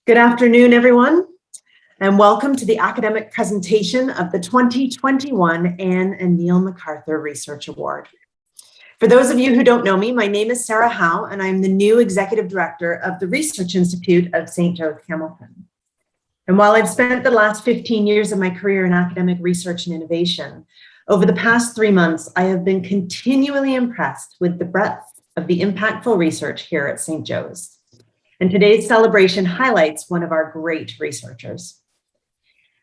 Good afternoon, everyone, and welcome to the academic presentation of the 2021 Anne and Neil McArthur Research Award. For those of you who don't know me, my name is Sarah Howe, and I'm the new Executive Director of the Research Institute of St. Joe's Hamilton. And while I've spent the last 15 years of my career in academic research and innovation, over the past 3 months, I have been continually impressed with the breadth of the impactful research here at St. Joe's. And today's celebration highlights one of our great researchers.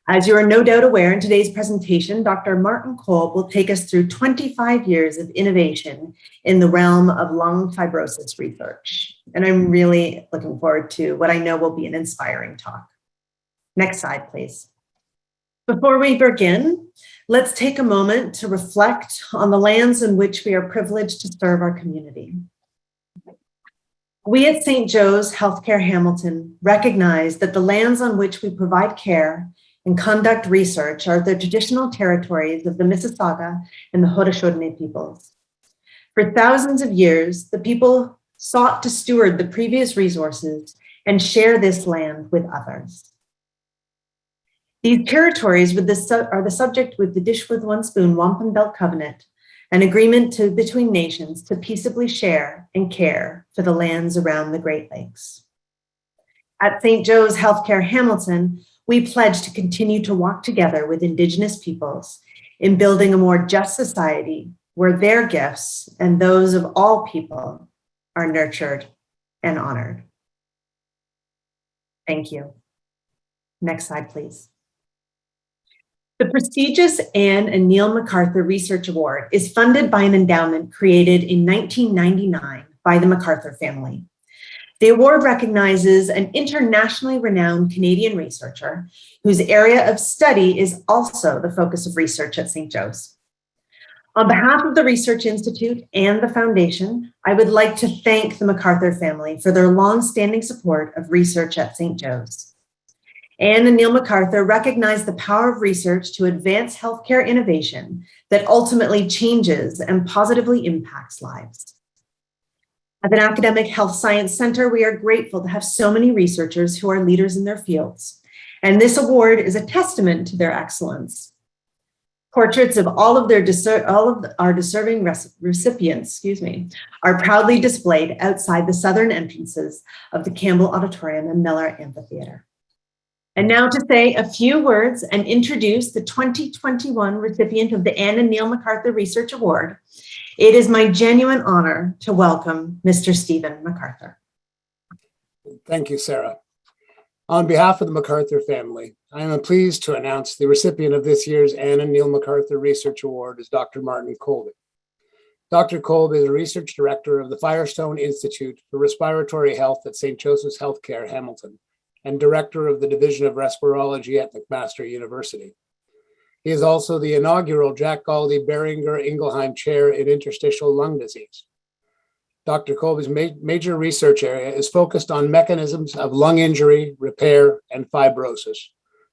As you are no doubt aware, in today's presentation, Dr. Martin Kolb will take us through 25 years of innovation in the realm of lung fibrosis research. And I'm really looking forward to what I know will be an inspiring talk. Next slide, please. Before we begin, let's take a moment to reflect on the lands in which we are privileged to serve our community. We at St. Joe's Healthcare Hamilton recognize that the lands on which we provide care and conduct research are the traditional territories of the Mississauga and the Haudenosaunee peoples. For thousands of years, the people sought to steward the previous resources and share this land with others. These territories are the subject with the Dish with One Spoon Wampum Belt Covenant, an agreement between nations to peaceably share and care for the lands around the Great Lakes. At St. Joe's Healthcare Hamilton, we pledge to continue to walk together with Indigenous peoples in building a more just society where their gifts and those of all people are nurtured and honored. Thank you. Next slide, please. The prestigious Anne and Neil McArthur Research Award is funded by an endowment created in 1999 by the McArthur family. The award recognizes an internationally renowned Canadian researcher whose area of study is also the focus of research at St. Joe's. On behalf of the Research Institute and the Foundation, I would like to thank the McArthur family for their long-standing support of research at St. Joe's. Anne and Neil McArthur recognize the power of research to advance healthcare innovation that ultimately changes and positively impacts lives. As an academic health science center, we are grateful to have so many researchers who are leaders in their fields, and this award is a testament to their excellence. Portraits of all of our deserving recipients, are proudly displayed outside the southern entrances of the Campbell Auditorium and Miller Amphitheater. And now to say a few words and introduce the 2021 recipient of the Anne and Neil McArthur Research Award. It is my genuine honor to welcome Mr. Stephen McArthur. Thank you, Sarah. On behalf of the McArthur family, I am pleased to announce the recipient of this year's Anne and Neil McArthur Research Award is Dr. Martin Kolb. Dr. Kolb is a research director of the Firestone Institute for Respiratory Health at St. Joseph's Healthcare Hamilton, and director of the Division of Respirology at McMaster University. He is also the inaugural Jack Galdi Beringer Ingelheim Chair in Interstitial Lung Disease. Dr. Kolb's major research area is focused on mechanisms of lung injury, repair, and fibrosis,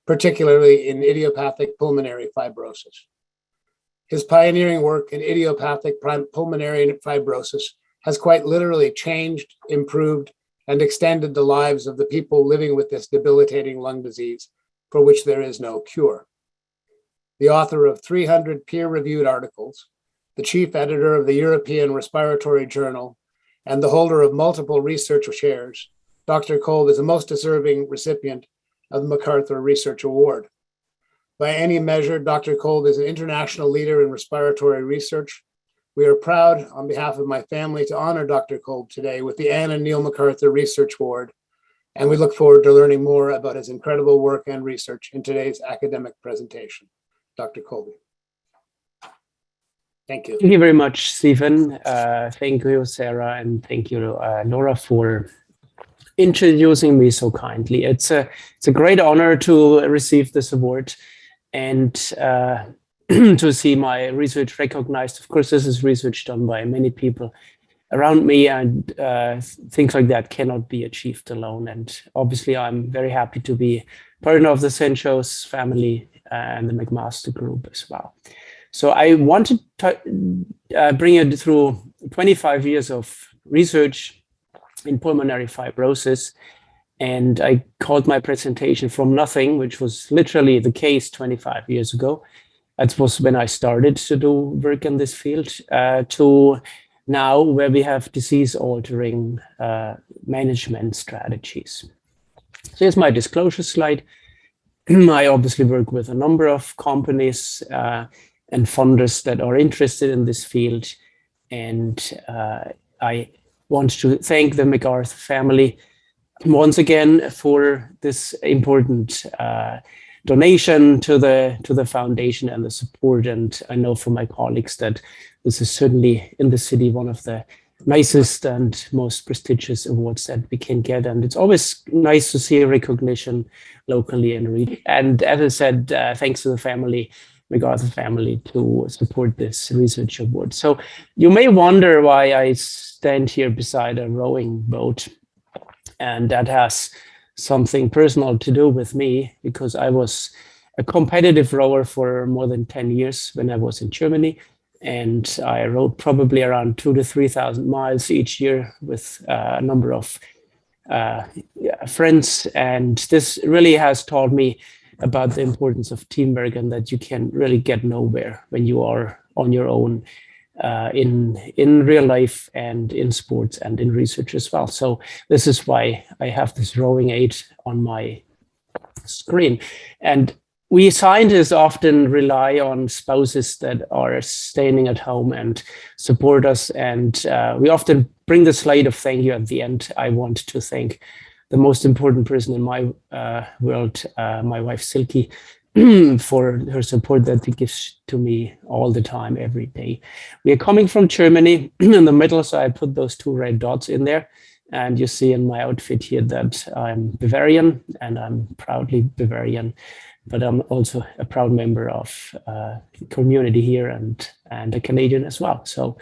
particularly in idiopathic pulmonary fibrosis. His pioneering work in idiopathic pulmonary fibrosis has quite literally changed, improved, and extended the lives of the people living with this debilitating lung disease for which there is no cure. The author of 300 peer-reviewed articles, the chief editor of the European Respiratory Journal, and the holder of multiple research chairs, Dr. Kolb is the most deserving recipient of the McArthur Research Award. By any measure, Dr. Kolb is an international leader in respiratory research. We are proud, on behalf of my family, to honor Dr. Kolb today with the Anne and Neil McArthur Research Award, and we look forward to learning more about his incredible work and research in today's academic presentation. Dr. Kolb. Thank you. Thank you very much, Stephen. Thank you, Sarah, and thank you, Laura, for introducing me so kindly. It's a great honor to receive this award and to see my research recognized. Of course, this is research done by many people around me, and things like that cannot be achieved alone. And obviously, I'm very happy to be part of the St. Joe's family and the McMaster group as well. So I wanted to bring you through 25 years of research in pulmonary fibrosis And I called my presentation From Nothing, which was literally the case 25 years ago. That was when I started to do work in this field, to now where we have disease-altering management strategies. So here's my disclosure slide. I obviously work with a number of companies and funders that are interested in this field. And I want to thank the McArthur family once again for this important donation to the foundation and the support. And I know from my colleagues that this is certainly in the city one of the nicest and most prestigious awards that we can get. And it's always nice to see recognition locally and region. And as I said, thanks to the family, McArthur family, to support this research award. So you may wonder why I stand here beside a rowing boat. And that has something personal to do with me, because I was a competitive rower for more than 10 years when I was in Germany. And I rode probably around 2,000 to 3,000 miles each year with a number of friends. And this really has taught me about the importance of teamwork, and that you can really get nowhere when you are on your own in real life and in sports and in research as well. So this is why I have this rowing aid on my screen. And we scientists often rely on spouses that are staying at home and support us. And we often bring the slide of thank you at the end. I want to thank the most important person in my world, my wife, Silke, for her support that she gives to me all the time, every day. We are coming from Germany in the middle, so I put those 2 red dots in there. And you see in my outfit here that I'm Bavarian, and I'm proudly Bavarian. But I'm also a proud member of the community here and a Canadian as well. So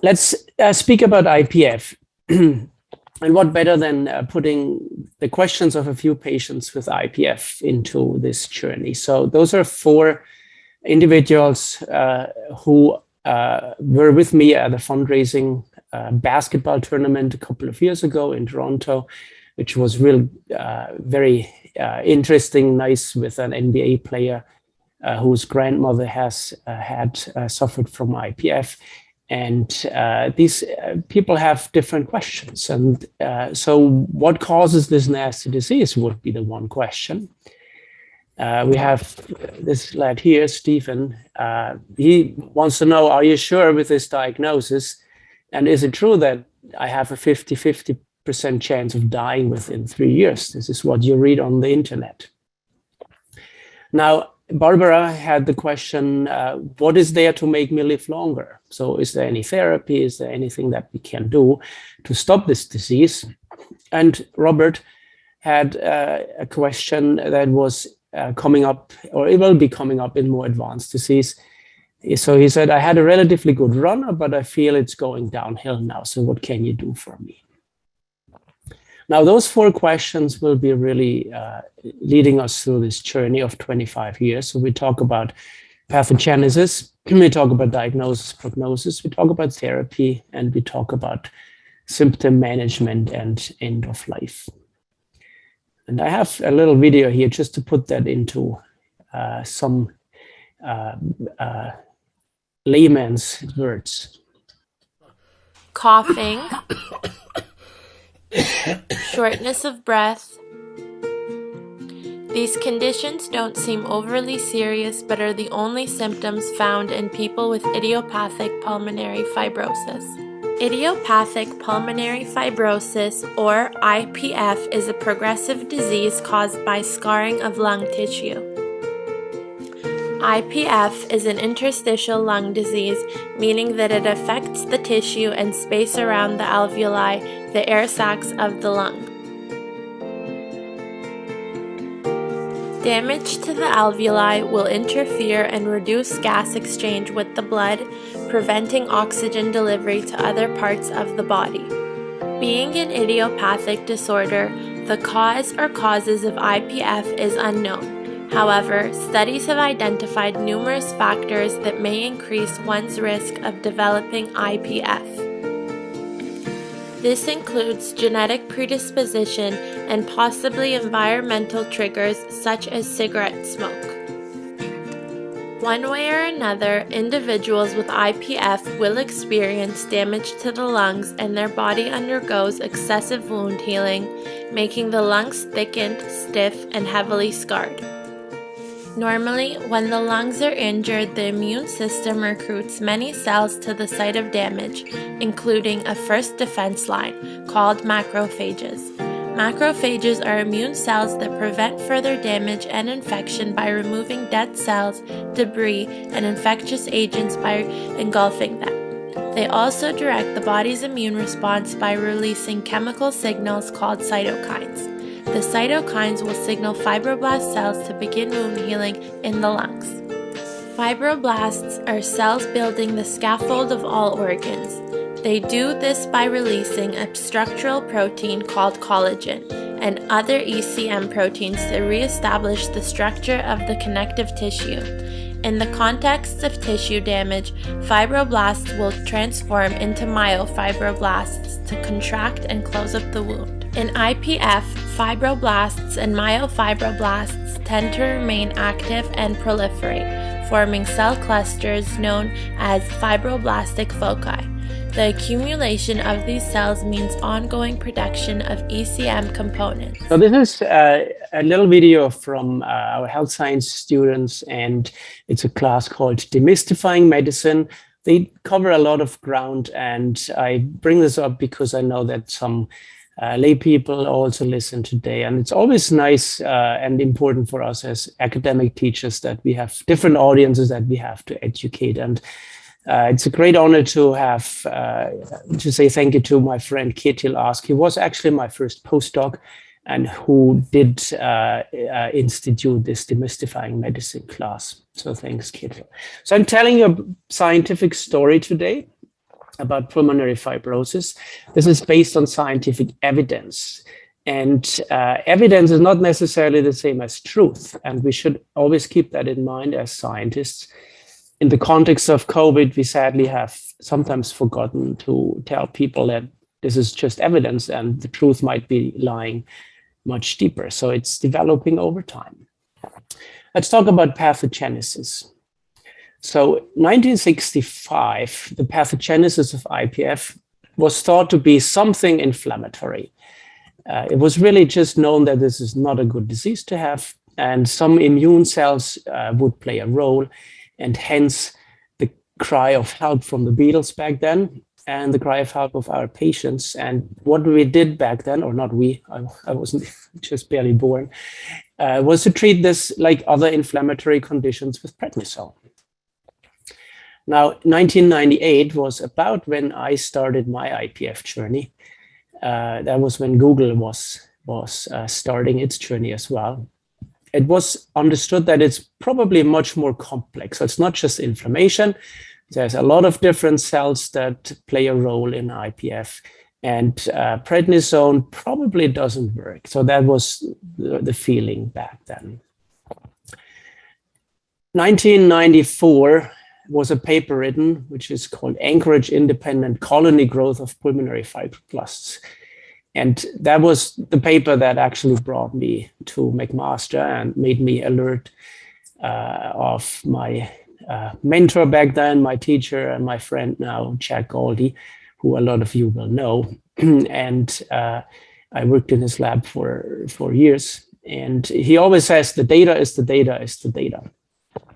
let's speak about IPF. And what better than putting the questions of a few patients with IPF into this journey. So those are 4 individuals who were with me at a fundraising basketball tournament a couple of years ago in Toronto, which was really very interesting, nice, with an NBA player whose grandmother has suffered from IPF. And these people have different questions. And so what causes this nasty disease would be the one question. We have this lad here, Stephen. He wants to know, are you sure with this diagnosis? And is it true that I have a 50-50% chance of dying within 3 years? This is what you read on the internet. Now, Barbara had the question, what is there to make me live longer? So is there any therapy? Is there anything that we can do to stop this disease? And Robert had a question that was coming up, or it will be coming up in more advanced disease. So he said, I had a relatively good run, but I feel it's going downhill now. So what can you do for me? Now, those 4 questions will be really leading us through this journey of 25 years. So we talk about pathogenesis, we talk about diagnosis, prognosis, we talk about therapy, and we talk about symptom management and end of life. And I have a little video here just to put that into some layman's words. Coughing, shortness of breath. These conditions don't seem overly serious, but are the only symptoms found in people with idiopathic pulmonary fibrosis. Idiopathic pulmonary fibrosis, or IPF, is a progressive disease caused by scarring of lung tissue. IPF is an interstitial lung disease, meaning that it affects the tissue and space around the alveoli, the air sacs of the lung. Damage to the alveoli will interfere and reduce gas exchange with the blood, preventing oxygen delivery to other parts of the body. Being an idiopathic disorder, the cause or causes of IPF is unknown. However, studies have identified numerous factors that may increase one's risk of developing IPF. This includes genetic predisposition and possibly environmental triggers such as cigarette smoke. One way or another, individuals with IPF will experience damage to the lungs and their body undergoes excessive wound healing, making the lungs thickened, stiff, and heavily scarred. Normally, when the lungs are injured, the immune system recruits many cells to the site of damage, including a first defense line called macrophages. Macrophages are immune cells that prevent further damage and infection by removing dead cells, debris, and infectious agents by engulfing them. They also direct the body's immune response by releasing chemical signals called cytokines. The cytokines will signal fibroblast cells to begin wound healing in the lungs. Fibroblasts are cells building the scaffold of all organs. They do this by releasing a structural protein called collagen and other ECM proteins to reestablish the structure of the connective tissue. In the context of tissue damage, fibroblasts will transform into myofibroblasts to contract and close up the wound. In IPF, fibroblasts and myofibroblasts tend to remain active and proliferate, forming cell clusters known as fibroblastic foci. The accumulation of these cells means ongoing production of ECM components. So this is a little video from our health science students, and it's a class called Demystifying Medicine. They cover a lot of ground, and I bring this up because I know that some lay people also listen today, and it's always nice and important for us as academic teachers that we have different audiences that we have to educate. And it's a great honor to have to say thank you to my friend Ketil Ask. He was actually my first postdoc and who did institute this Demystifying Medicine class. So thanks, Ketil. So I'm telling you a scientific story today about pulmonary fibrosis. This is based on scientific evidence. And evidence is not necessarily the same as truth. And we should always keep that in mind as scientists. In the context of COVID, we sadly have sometimes forgotten to tell people that this is just evidence and the truth might be lying much deeper. So it's developing over time. Let's talk about pathogenesis. So 1965, the pathogenesis of IPF was thought to be something inflammatory. It was really just known that this is not a good disease to have, and some immune cells would play a role, and hence the cry of help from the Beatles back then and the cry of help of our patients. And what we did back then, or not we, I wasn't just barely born, was to treat this like other inflammatory conditions with prednisone. Now, 1998 was about when I started my IPF journey. That was when Google was starting its journey as well. It was understood that it's probably much more complex. So it's not just inflammation. There's a lot of different cells that play a role in IPF, and prednisone probably doesn't work. So that was the feeling back then. 1994 was a paper written, which is called Anchorage Independent Colony Growth of Pulmonary Fibroblasts. And that was the paper that actually brought me to McMaster and made me alert of my mentor back then, my teacher and my friend now, Jack Goldie, who a lot of you will know. And I worked in his lab for years. And he always says, the data is the data is the data.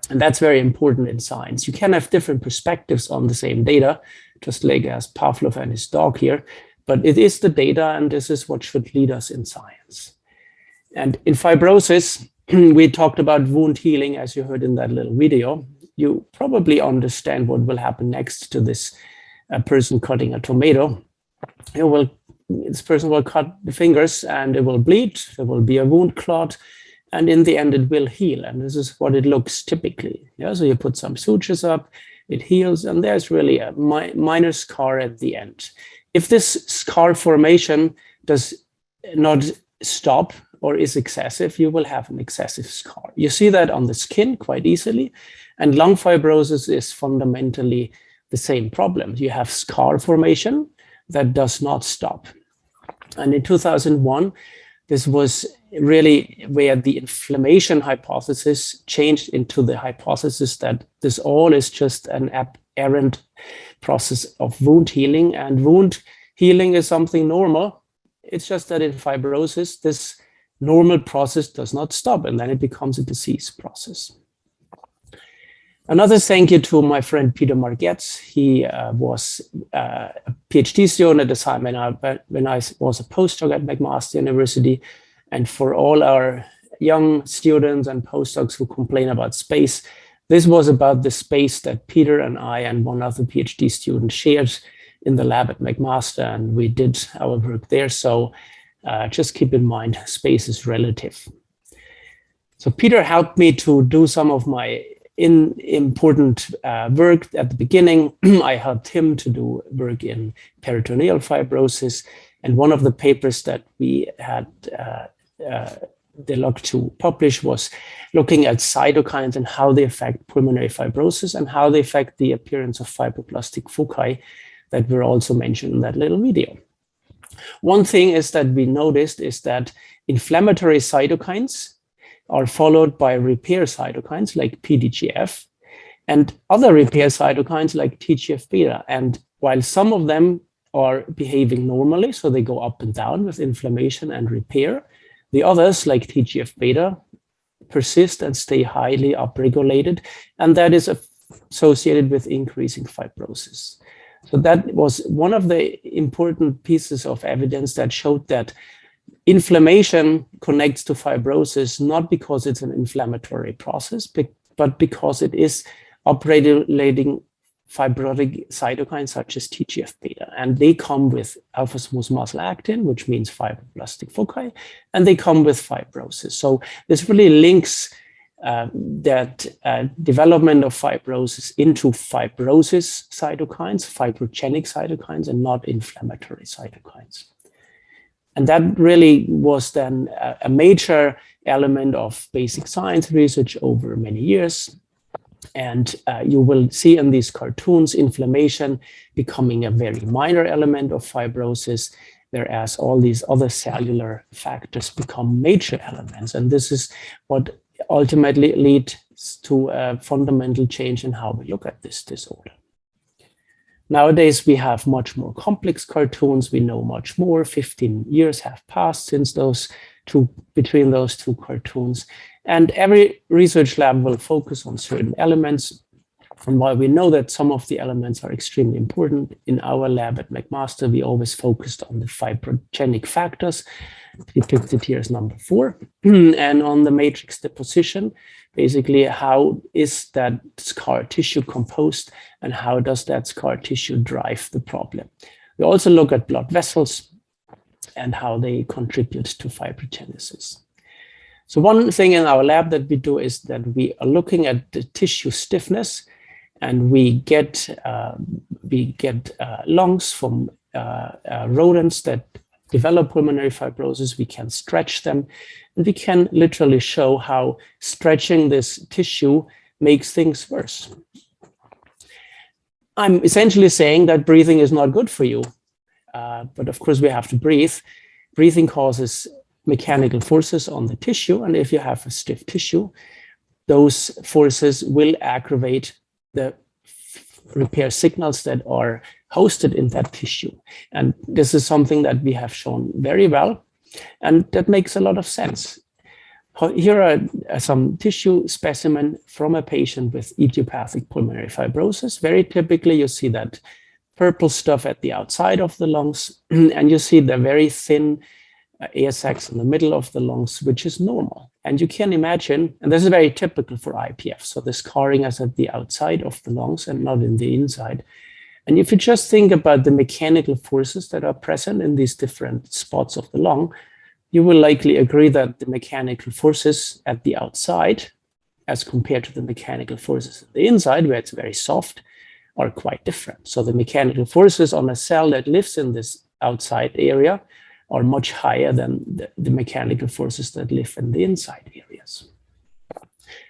And that's very important in science. You can have different perspectives on the same data, just like as Pavlov and his dog here, but it is the data, and this is what should lead us in science. And in fibrosis, we talked about wound healing, as you heard in that little video. You probably understand what will happen next to this person cutting a tomato. This person will cut the fingers and it will bleed, there will be a wound clot, and in the end, it will heal. And this is what it looks typically. Yeah, so you put some sutures up, it heals, and there's really a minor scar at the end. If this scar formation does not stop or is excessive, you will have an excessive scar. You see that on the skin quite easily. And lung fibrosis is fundamentally the same problem. You have scar formation, that does not stop. And in 2001, this was really where the inflammation hypothesis changed into the hypothesis that this all is just an aberrant process of wound healing, and wound healing is something normal. It's just that in fibrosis, this normal process does not stop, and then it becomes a disease process. Another thank you to my friend Peter Margetts. He was a PhD student at the time when I was a postdoc at McMaster University. And for all our young students and postdocs who complain about space, this was about the space that Peter and I and one other PhD student shared in the lab at McMaster, and we did our work there. So just keep in mind, space is relative. So Peter helped me to do some of my important work at the beginning. I helped him to do work in peritoneal fibrosis. And one of the papers that we had the luck to publish was looking at cytokines and how they affect pulmonary fibrosis and how they affect the appearance of fibroblastic foci that were also mentioned in that little video. One thing is that we noticed is that inflammatory cytokines are followed by repair cytokines like PDGF and other repair cytokines like TGF-beta. And while some of them are behaving normally, so they go up and down with inflammation and repair, the others like TGF-beta persist and stay highly upregulated, and that is associated with increasing fibrosis. So that was one of the important pieces of evidence that showed that inflammation connects to fibrosis, not because it's an inflammatory process, but because it is upregulating fibrotic cytokines such as TGF-beta. And they come with alpha-smooth muscle actin, which means fibroblastic foci, and they come with fibrosis. So this really links that development of fibrosis into fibrosis cytokines, fibrogenic cytokines, and not inflammatory cytokines. And that really was then a major element of basic science research over many years. And you will see in these cartoons inflammation becoming a very minor element of fibrosis, whereas all these other cellular factors become major elements. And this is what ultimately leads to a fundamental change in how we look at this disorder. Nowadays, we have much more complex cartoons. We know much more. 15 years have passed since between those two cartoons. And every research lab will focus on certain elements. And while we know that some of the elements are extremely important, in our lab at McMaster, we always focused on the fibrogenic factors, depicted here as number 4, and on the matrix deposition, basically how is that scar tissue composed and how does that scar tissue drive the problem. We also look at blood vessels and how they contribute to fibrogenesis. So one thing in our lab that we do is that we are looking at the tissue stiffness, and we get lungs from rodents that develop pulmonary fibrosis. We can stretch them, and we can literally show how stretching this tissue makes things worse. I'm essentially saying that breathing is not good for you, but of course we have to breathe. Breathing causes mechanical forces on the tissue, and if you have a stiff tissue, those forces will aggravate the repair signals that are hosted in that tissue. And this is something that we have shown very well, and that makes a lot of sense. Here are some tissue specimen from a patient with idiopathic pulmonary fibrosis. Very typically, you see that purple stuff at the outside of the lungs, and you see the very thin air sacs in the middle of the lungs, which is normal. And you can imagine, and this is very typical for IPF, so the scarring is at the outside of the lungs and not in the inside. And if you just think about the mechanical forces that are present in these different spots of the lung, you will likely agree that the mechanical forces at the outside, as compared to the mechanical forces at the inside, where it's very soft, are quite different. So the mechanical forces on a cell that lives in this outside area are much higher than the mechanical forces that live in the inside areas.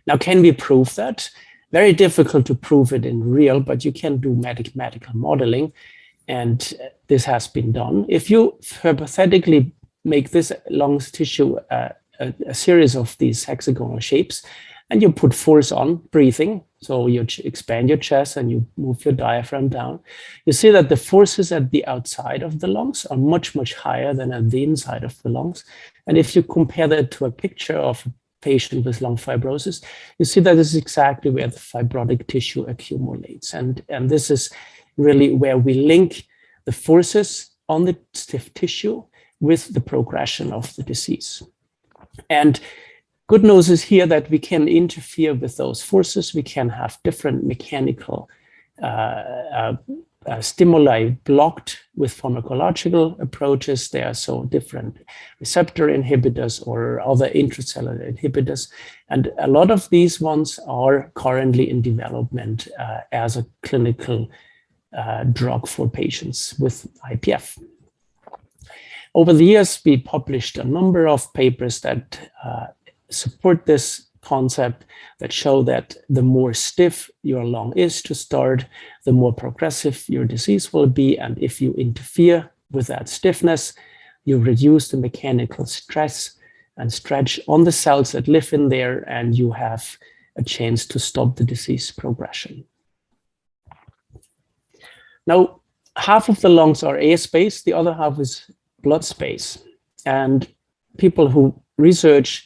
Now, can we prove that? Very difficult to prove it in real, but you can do mathematical modeling. And this has been done. If you hypothetically make this lungs tissue a series of these hexagonal shapes, and you put force on breathing, so you expand your chest and you move your diaphragm down, you see that the forces at the outside of the lungs are much, much higher than at the inside of the lungs. And if you compare that to a picture of a patient with lung fibrosis, you see that this is exactly where the fibrotic tissue accumulates. And this is really where we link the forces on the stiff tissue with the progression of the disease. And good news is here that we can interfere with those forces. We can have different mechanical stimuli blocked with pharmacological approaches. There are so different receptor inhibitors or other intracellular inhibitors. And a lot of these ones are currently in development as a clinical drug for patients with IPF. Over the years, we published a number of papers that support this concept, that show that the more stiff your lung is to start, the more progressive your disease will be. And if you interfere with that stiffness, you reduce the mechanical stress and stretch on the cells that live in there, and you have a chance to stop the disease progression. Now, half of the lungs are air space, the other half is blood space. And people who research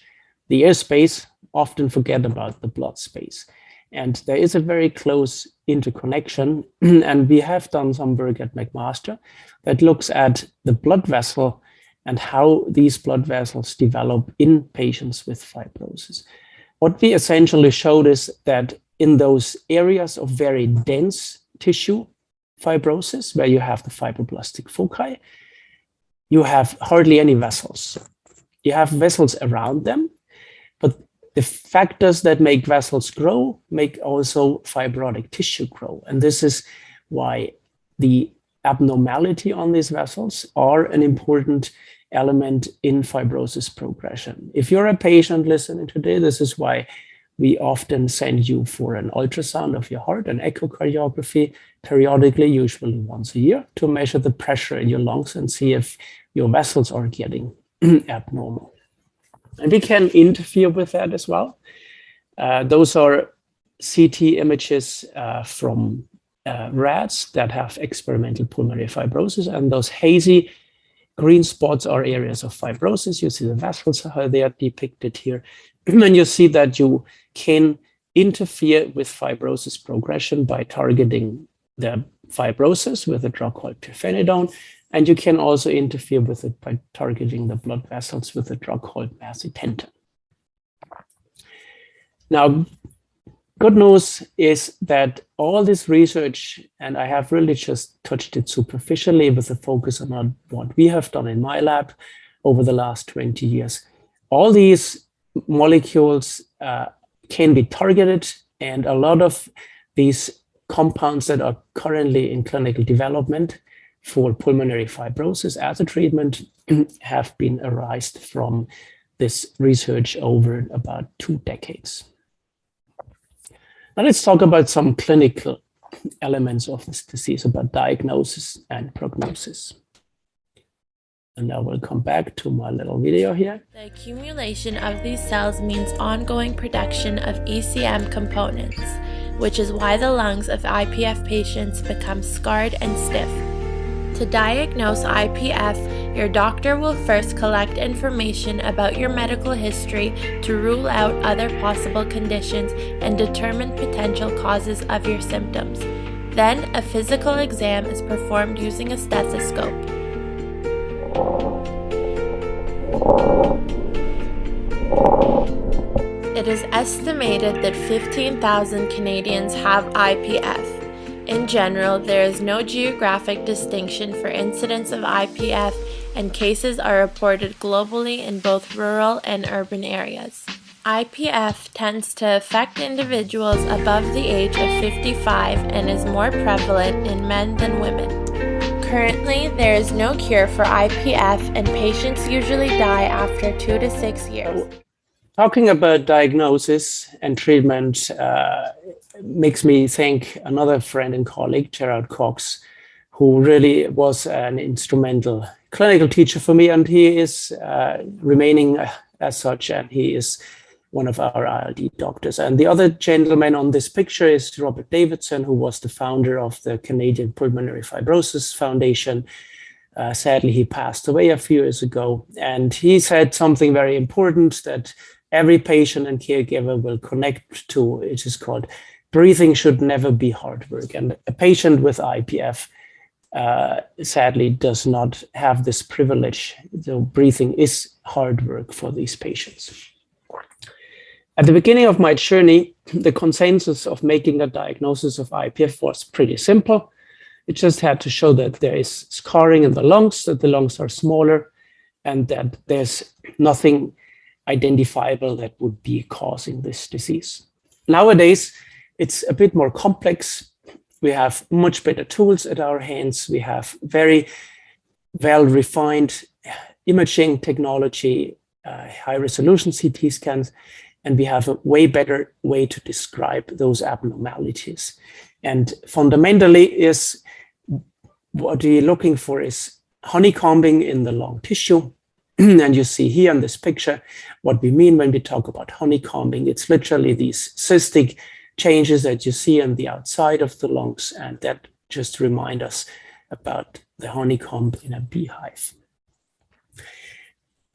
the air space often forget about the blood space. And there is a very close interconnection. And we have done some work at McArthur that looks at the blood vessel and how these blood vessels develop in patients with fibrosis. What we essentially showed is that in those areas of very dense tissue fibrosis, where you have the fibroblastic foci, you have hardly any vessels. You have vessels around them, but the factors that make vessels grow make also fibrotic tissue grow. And this is why the abnormality on these vessels are an important element in fibrosis progression. If you're a patient listening today, this is why we often send you for an ultrasound of your heart, an echocardiography, periodically, usually once a year, to measure the pressure in your lungs and see if your vessels are getting abnormal. And we can interfere with that as well. Those are CT images from rats that have experimental pulmonary fibrosis, and those hazy green spots are areas of fibrosis. You see the vessels, how they are depicted here. And you see that you can interfere with fibrosis progression by targeting the fibrosis with a drug called pirfenidone. And you can also interfere with it by targeting the blood vessels with a drug called macitentan. Now, good news is that all this research, and I have really just touched it superficially with a focus on what we have done in my lab over the last 20 years, all these molecules can be targeted, and a lot of these compounds that are currently in clinical development for pulmonary fibrosis as a treatment have been arised from this research over about 2 decades. Now let's talk about some clinical elements of this disease, about diagnosis and prognosis. And I will come back to my little video here. The accumulation of these cells means ongoing production of ECM components, which is why the lungs of IPF patients become scarred and stiff. To diagnose IPF, your doctor will first collect information about your medical history to rule out other possible conditions and determine potential causes of your symptoms. Then, a physical exam is performed using a stethoscope. It is estimated that 15,000 Canadians have IPF. In general, there is no geographic distinction for incidence of IPF, and cases are reported globally in both rural and urban areas. IPF tends to affect individuals above the age of 55 and is more prevalent in men than women. Currently, there is no cure for IPF, and patients usually die after 2 to 6 years. Talking about diagnosis and treatment makes me think another friend and colleague, Gerard Cox, who really was an instrumental clinical teacher for me, and he is remaining as such, and he is one of our ILD doctors. And the other gentleman on this picture is Robert Davidson, who was the founder of the Canadian Pulmonary Fibrosis Foundation. Sadly, he passed away a few years ago, and he said something very important that every patient and caregiver will connect to. It is called breathing should never be hard work. And a patient with IPF sadly does not have this privilege. So breathing is hard work for these patients. At the beginning of my journey, the consensus of making a diagnosis of IPF was pretty simple. It just had to show that there is scarring in the lungs, that the lungs are smaller, and that there's nothing identifiable that would be causing this disease. Nowadays, it's a bit more complex. We have much better tools at our hands. We have very well-refined imaging technology, high-resolution CT scans, and we have a way better way to describe those abnormalities. And fundamentally, is what we're looking for is honeycombing in the lung tissue. And you see here in this picture what we mean when we talk about honeycombing. It's literally these cystic changes that you see on the outside of the lungs, and that just remind us about the honeycomb in a beehive.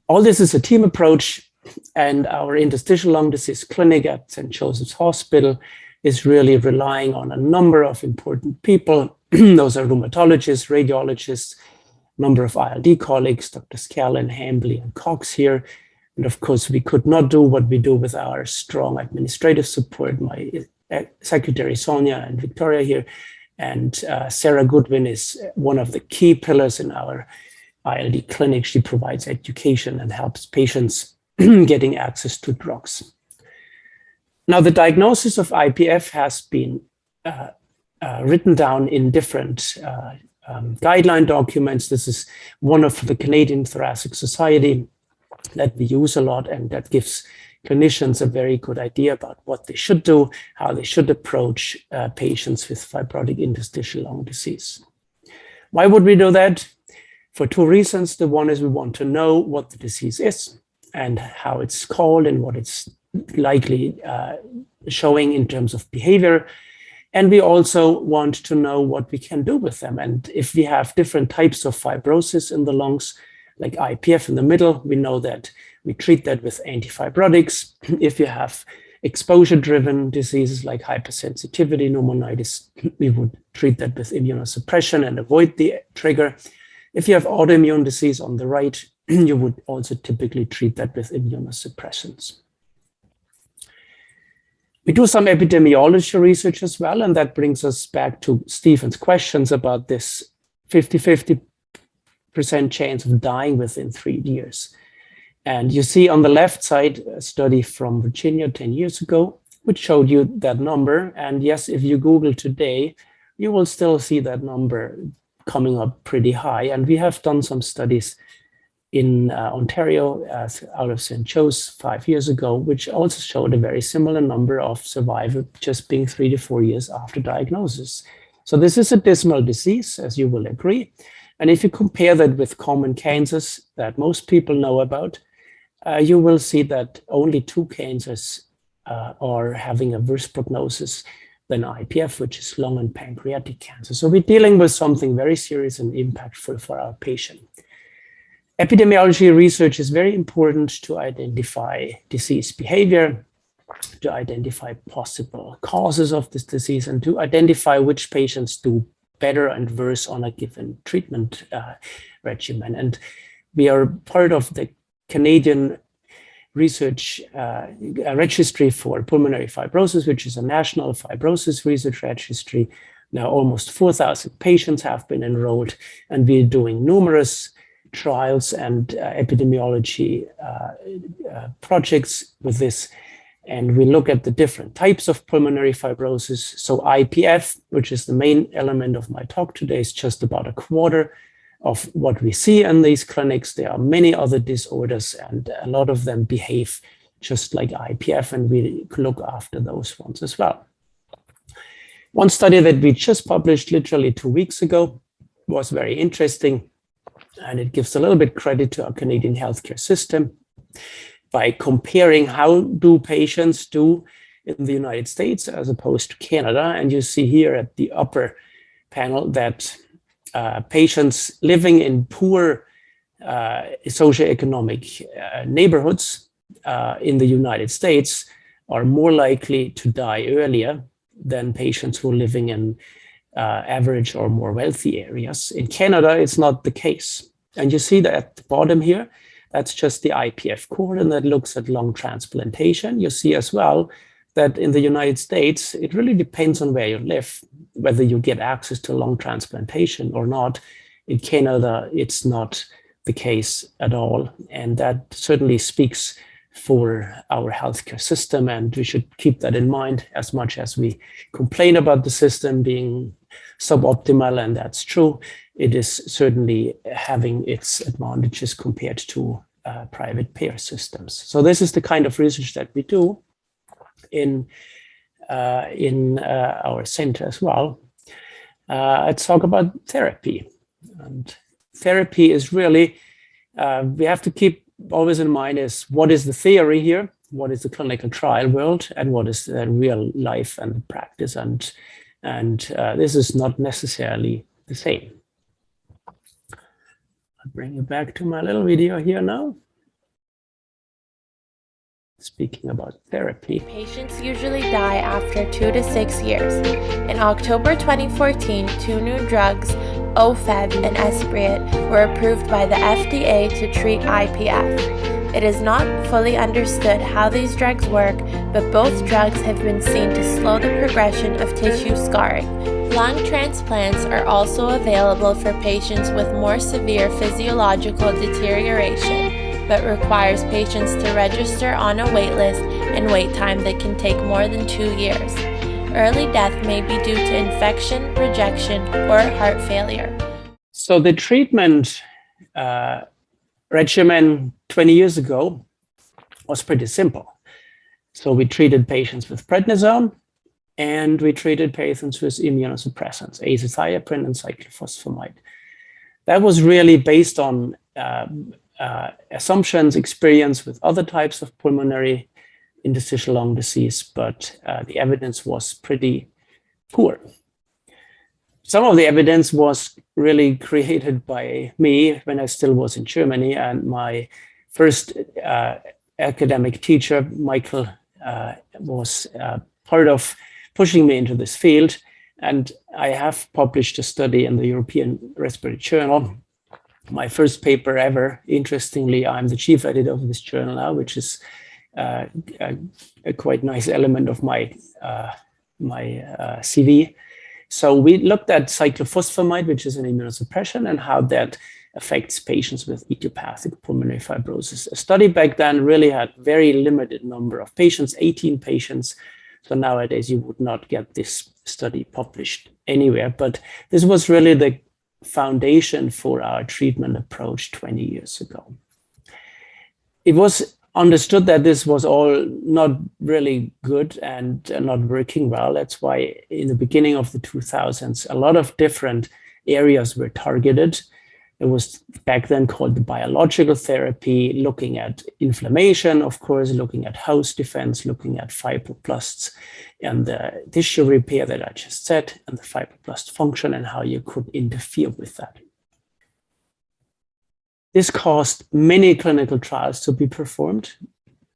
All this is a team approach, and our interstitial lung disease clinic at St. Joseph's Hospital is really relying on a number of important people. Those are rheumatologists, radiologists, number of ILD colleagues, Dr. Scallon, Hambley, and Cox here. And of course, we could not do what we do with our strong administrative support. My secretary, Sonia, and Victoria here. And Sarah Goodwin is one of the key pillars in our ILD clinic. She provides education and helps patients getting access to drugs. Now, the diagnosis of IPF has been written down in different guideline documents. This is one of the Canadian Thoracic Society that we use a lot, and that gives clinicians a very good idea about what they should do, how they should approach patients with fibrotic interstitial lung disease. Why would we do that? For two reasons. The one is we want to know what the disease is and how it's called and what it's likely showing in terms of behavior. And we also want to know what we can do with them. And if we have different types of fibrosis in the lungs, like IPF in the middle, we know that we treat that with antifibrotics. If you have exposure-driven diseases like hypersensitivity, pneumonitis, we would treat that with immunosuppression and avoid the trigger. If you have autoimmune disease on the right, you would also typically treat that with immunosuppressants. We do some epidemiology research as well, and that brings us back to Stephen's questions about this 50-50% chance of dying within 3 years. And you see on the left side a study from Virginia 10 years ago, which showed you that number. And yes, if you Google today, you will still see that number coming up pretty high. And we have done some studies in Ontario out of St. Joe's 5 years ago, which also showed a very similar number of survival just being 3 to 4 years after diagnosis. So this is a dismal disease, as you will agree. And if you compare that with common cancers that most people know about, you will see that only 2 cancers are having a worse prognosis than IPF, which is lung and pancreatic cancer. So we're dealing with something very serious and impactful for our patient. Epidemiology research is very important to identify disease behavior, to identify possible causes of this disease, and to identify which patients do better and worse on a given treatment regimen. And we are part of the Canadian Research Registry for Pulmonary Fibrosis, which is a national fibrosis research registry. Now almost 4,000 patients have been enrolled, and we're doing numerous trials and epidemiology projects with this. And we look at the different types of pulmonary fibrosis. So IPF, which is the main element of my talk today, is just about a quarter of what we see in these clinics. There are many other disorders, and a lot of them behave just like IPF, and we look after those ones as well. One study that we just published literally 2 weeks ago was very interesting, and it gives a little bit credit to our Canadian healthcare system by comparing how do patients do in the United States as opposed to Canada. And you see here at the upper panel that patients living in poor socioeconomic neighborhoods in the United States are more likely to die earlier than patients who are living in average or more wealthy areas. In Canada, it's not the case. And you see that at the bottom here, that's just the IPF cohort, and that looks at lung transplantation. You see as well that in the United States, it really depends on where you live, whether you get access to lung transplantation or not. In Canada, it's not the case at all. And that certainly speaks for our healthcare system, and we should keep that in mind as much as we complain about the system being suboptimal, and that's true. It is certainly having its advantages compared to private payer systems. So this is the kind of research that we do in our center as well. Let's talk about therapy. And therapy is really, we have to keep always in mind is what is the theory here, what is the clinical trial world, and what is the real life and practice. And this is not necessarily the same. I'll bring you back to my little video here now. Speaking about therapy. Patients usually die after 2 to 6 years. In October 2014, 2 new drugs, Ofev and Esbriet, were approved by the FDA to treat IPF. It is not fully understood how these drugs work, but both drugs have been seen to slow the progression of tissue scarring. Lung transplants are also available for patients with more severe physiological deterioration, but requires patients to register on a waitlist and wait time that can take more than 2 years. Early death may be due to infection, rejection, or heart failure. So the treatment regimen 20 years ago was pretty simple. So we treated patients with prednisone, and we treated patients with immunosuppressants, azathioprine and cyclophosphamide. That was really based on assumptions, experience with other types of pulmonary interstitial lung disease, but the evidence was pretty poor. Some of the evidence was really created by me when I still was in Germany, and my first academic teacher, Michael, was part of pushing me into this field. And I have published a study in the European Respiratory Journal. My first paper ever. Interestingly, I'm the chief editor of this journal now, which is a quite nice element of my CV. So we looked at cyclophosphamide, which is an immunosuppression, and how that affects patients with idiopathic pulmonary fibrosis. A study back then really had very limited number of patients, 18 patients. So nowadays you would not get this study published anywhere, but this was really the foundation for our treatment approach 20 years ago. It was understood that this was all not really good and not working well. That's why in the beginning of the 2000s, a lot of different areas were targeted. It was back then called the biological therapy, looking at inflammation, of course, looking at host defense, looking at fibroblasts and the tissue repair that I just said, and the fibroblast function and how you could interfere with that. This caused many clinical trials to be performed.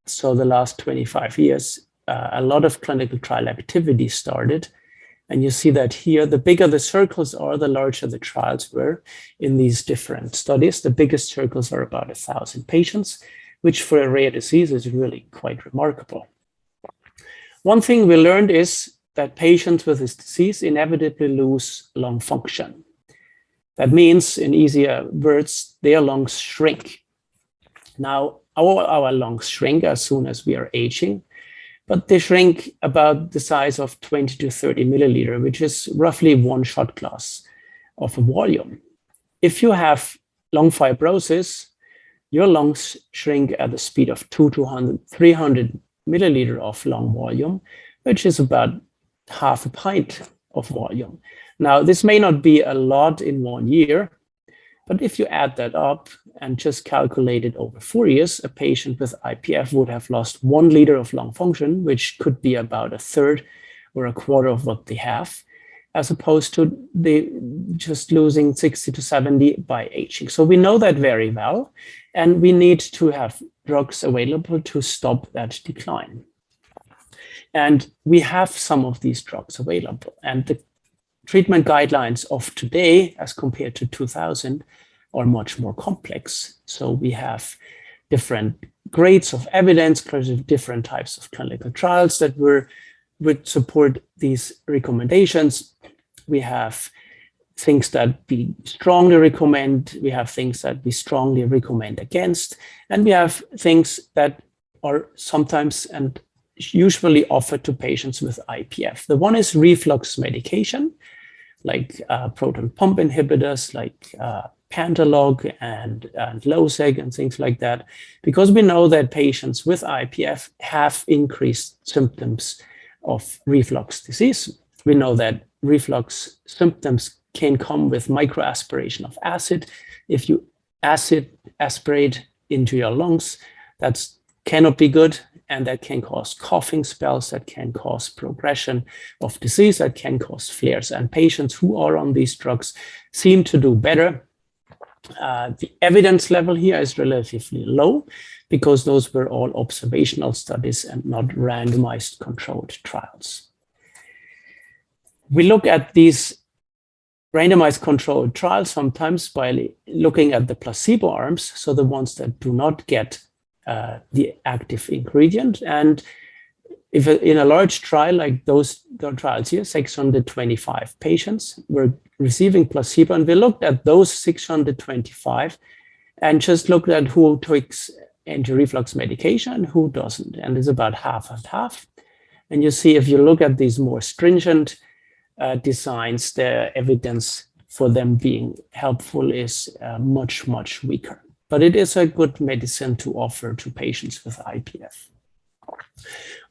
So the last 25 years, a lot of clinical trial activity started. And you see that here, the bigger the circles are, the larger the trials were in these different studies. The biggest circles are about 1,000 patients, which for a rare disease is really quite remarkable. One thing we learned is that patients with this disease inevitably lose lung function. That means, in easier words, their lungs shrink. Now, our lungs shrink as soon as we are aging, but they shrink about the size of 20 to 30 milliliter, which is roughly 1 shot glass of a volume. If you have lung fibrosis, your lungs shrink at the speed of 300 milliliter of lung volume, which is about half a pint of volume. Now, this may not be a lot in 1 year, but if you add that up and just calculate it over 4 years, a patient with IPF would have lost 1 liter of lung function, which could be about a third or a quarter of what they have, as opposed to they just losing 60 to 70 by aging. So we know that very well, and we need to have drugs available to stop that decline. And we have some of these drugs available. And the treatment guidelines of today, as compared to 2000, are much more complex. So we have different grades of evidence, different types of clinical trials that would support these recommendations. We have things that we strongly recommend. We have things that we strongly recommend against. And we have things that are sometimes and usually offered to patients with IPF. The one is reflux medication, like proton pump inhibitors, like Pantalog and Losec and things like that, because we know that patients with IPF have increased symptoms of reflux disease. We know that reflux symptoms can come with microaspiration of acid. If you acid aspirate into your lungs, that cannot be good, and that can cause coughing spells, that can cause progression of disease, that can cause flares. And patients who are on these drugs seem to do better. The evidence level here is relatively low because those were all observational studies and not randomized controlled trials. We look at these randomized controlled trials sometimes by looking at the placebo arms, so the ones that do not get the active ingredient. And if in a large trial like those trials here, 625 patients were receiving placebo, and we looked at those 625 and just looked at who takes anti-reflux medication and who doesn't. And it's about half and half. And you see, if you look at these more stringent designs, the evidence for them being helpful is much, much weaker. But it is a good medicine to offer to patients with IPF.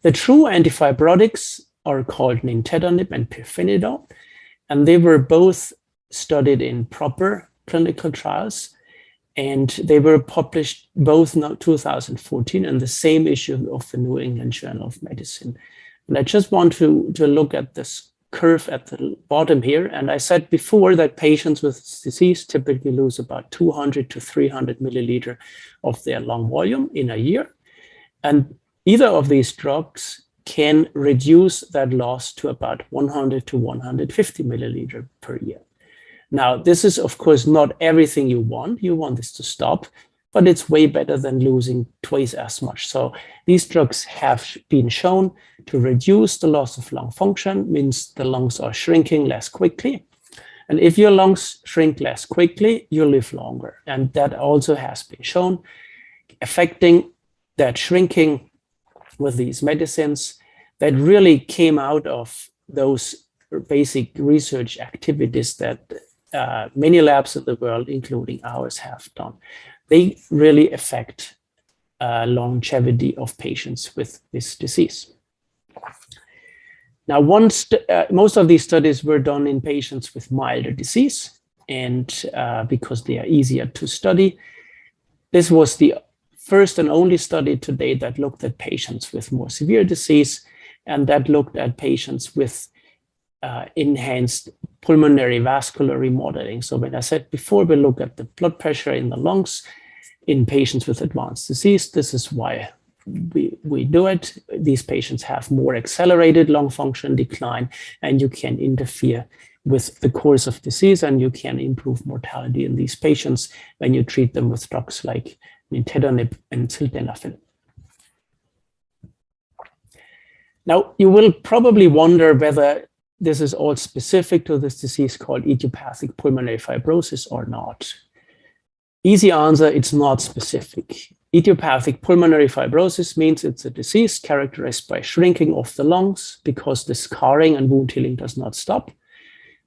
The true antifibrotics are called nintedanib and pirfenidone, and they were both studied in proper clinical trials, and they were published both in 2014 in the same issue of the New England Journal of Medicine. And I just want to look at this curve at the bottom here. And I said before that patients with this disease typically lose about 200 to 300 milliliter of their lung volume in a year. And either of these drugs can reduce that loss to about 100 to 150 milliliter per year. Now, this is, of course, not everything you want. You want this to stop, but it's way better than losing twice as much. So these drugs have been shown to reduce the loss of lung function, means the lungs are shrinking less quickly. And if your lungs shrink less quickly, you live longer. And that also has been shown, affecting that shrinking with these medicines that really came out of those basic research activities that many labs in the world, including ours, have done. They really affect longevity of patients with this disease. Now, most of these studies were done in patients with milder disease, and because they are easier to study. This was the first and only study to date that looked at patients with more severe disease, and that looked at patients with enhanced pulmonary vascular remodeling. So when I said before, we look at the blood pressure in the lungs in patients with advanced disease. This is why we do it. These patients have more accelerated lung function decline, and you can interfere with the course of disease, and you can improve mortality in these patients when you treat them with drugs like nintedanib and sildenafil. Now, you will probably wonder whether this is all specific to this disease called idiopathic pulmonary fibrosis or not. Easy answer, it's not specific. Idiopathic pulmonary fibrosis means it's a disease characterized by shrinking of the lungs because the scarring and wound healing does not stop.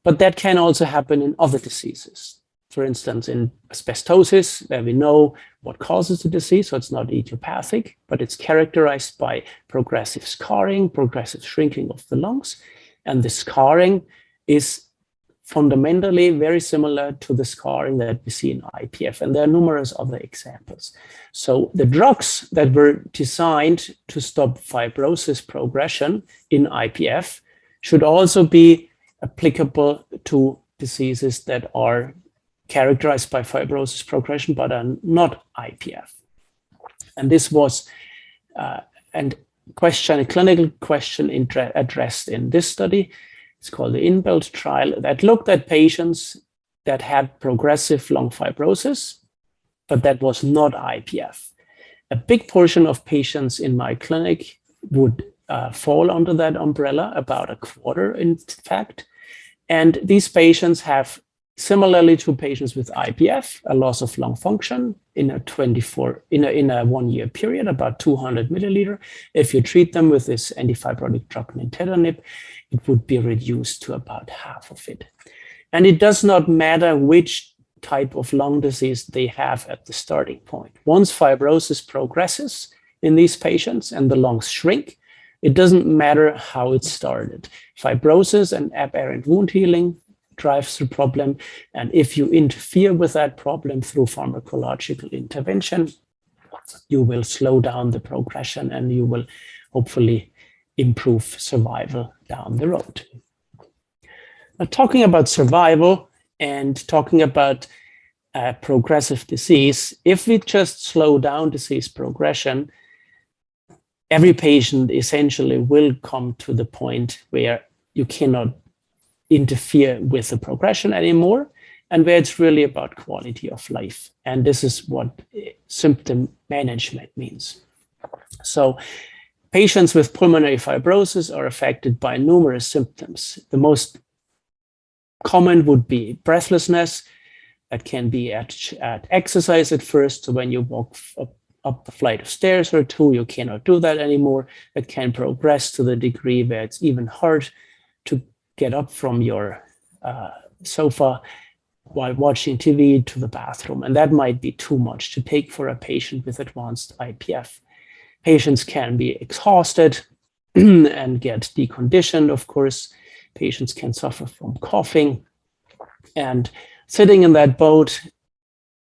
But that can also happen in other diseases. For instance, in asbestosis, where we know what causes the disease, so it's not idiopathic, but it's characterized by progressive scarring, progressive shrinking of the lungs. And the scarring is fundamentally very similar to the scarring that we see in IPF, and there are numerous other examples. So the drugs that were designed to stop fibrosis progression in IPF should also be applicable to diseases that are characterized by fibrosis progression but are not IPF. And this was a clinical question addressed in this study. It's called the InBuild trial, that looked at patients that had progressive lung fibrosis, but that was not IPF. A big portion of patients in my clinic would fall under that umbrella, about a quarter in fact. And these patients have, similarly to patients with IPF, a loss of lung function in a 1-year period, about 200 milliliter. If you treat them with this antifibrotic drug nintedanib, it would be reduced to about half of it. And it does not matter which type of lung disease they have at the starting point. Once fibrosis progresses in these patients and the lungs shrink, it doesn't matter how it started. Fibrosis and aberrant wound healing drives the problem. And if you interfere with that problem through pharmacological intervention, you will slow down the progression and you will hopefully improve survival down the road. Now, talking about survival and talking about progressive disease, if we just slow down disease progression, every patient essentially will come to the point where you cannot interfere with the progression anymore, and where it's really about quality of life. And this is what symptom management means. So patients with pulmonary fibrosis are affected by numerous symptoms. The most common would be breathlessness. That can be at exercise at first. So when you walk up a flight of stairs or two, you cannot do that anymore. It can progress to the degree where it's even hard to get up from your sofa while watching TV to the bathroom. And that might be too much to take for a patient with advanced IPF. Patients can be exhausted and get deconditioned, of course. Patients can suffer from coughing. And sitting in that boat,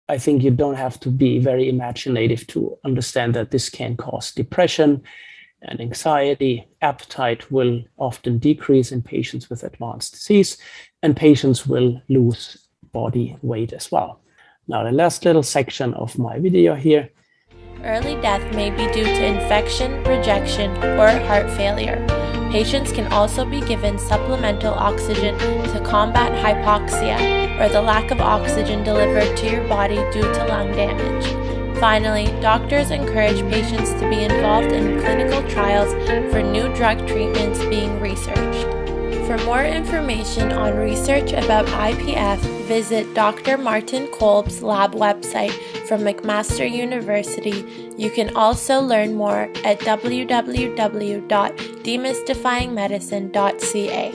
I think you don't have to be very imaginative to understand that this can cause depression and anxiety. Appetite will often decrease in patients with advanced disease, and patients will lose body weight as well. Now, the last little section of my video here. Early death may be due to infection, rejection, or heart failure. Patients can also be given supplemental oxygen to combat hypoxia, or the lack of oxygen delivered to your body due to lung damage. Finally, doctors encourage patients to be involved in clinical trials for new drug treatments being researched. For more information on research about IPF, visit Dr. Martin Kolb's lab website from McMaster University. You can also learn more at www.demystifyingmedicine.ca.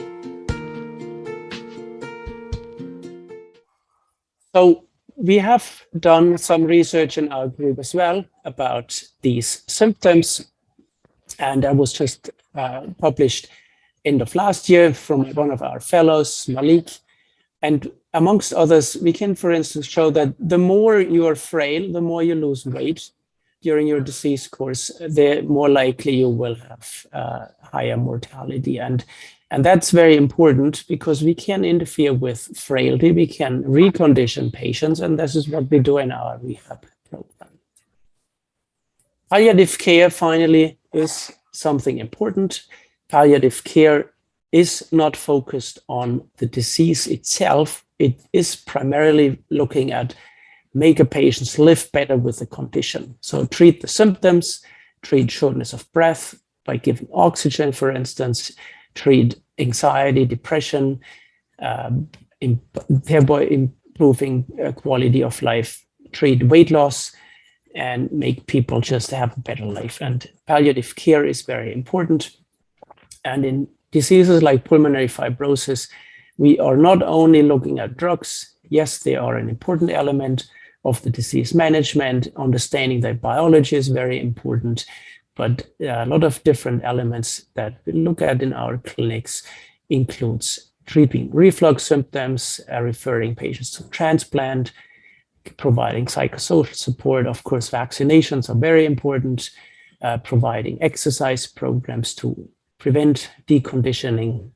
So we have done some research in our group as well about these symptoms, and that was just published end of last year from one of our fellows, Malik. And amongst others, we can, for instance, show that the more you are frail, the more you lose weight during your disease course, the more likely you will have higher mortality. And that's very important because we can interfere with frailty, we can recondition patients, and this is what we do in our rehab program. Palliative care, finally, is something important. Palliative care is not focused on the disease itself. It is primarily looking at make a patient live better with the condition. So treat the symptoms, treat shortness of breath by giving oxygen, for instance, treat anxiety, depression, thereby improving quality of life, treat weight loss, and make people just have a better life. And palliative care is very important. And in diseases like pulmonary fibrosis, we are not only looking at drugs. Yes, they are an important element of the disease management. Understanding that biology is very important, but a lot of different elements that we look at in our clinics includes treating reflux symptoms, referring patients to transplant, providing psychosocial support. Of course, vaccinations are very important, providing exercise programs to prevent deconditioning.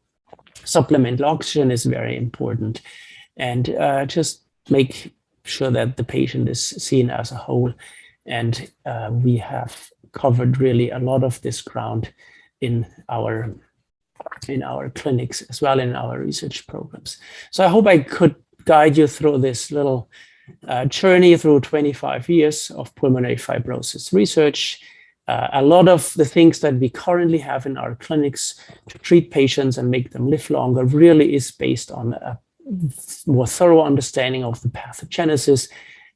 Supplemental oxygen is very important, and just make sure that the patient is seen as a whole. And we have covered really a lot of this ground in our clinics as well, in our research programs. So I hope I could guide you through this little journey through 25 years of pulmonary fibrosis research. A lot of the things that we currently have in our clinics to treat patients and make them live longer really is based on a more thorough understanding of the pathogenesis.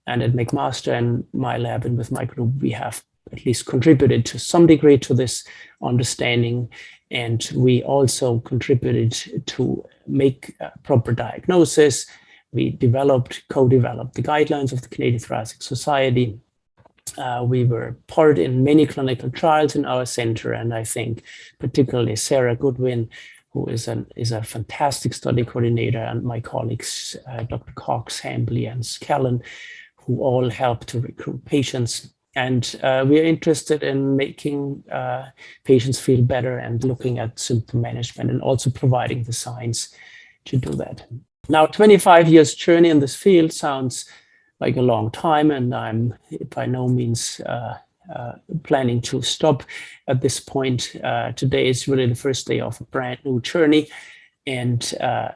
And at McMaster and my lab and with my group, we have at least contributed to some degree to this understanding. And we also contributed to make proper diagnosis. We co-developed the guidelines of the Canadian Thoracic Society. We were part in many clinical trials in our center, and I think particularly Sarah Goodwin, who is a fantastic study coordinator, and my colleagues, Dr. Cox, Hambley, and Scallon, who all helped to recruit patients. And we are interested in making patients feel better and looking at symptom management and also providing the science to do that. Now, 25 years journey in this field sounds like a long time, and I'm by no means planning to stop at this point. Today is really the first day of a brand new journey, and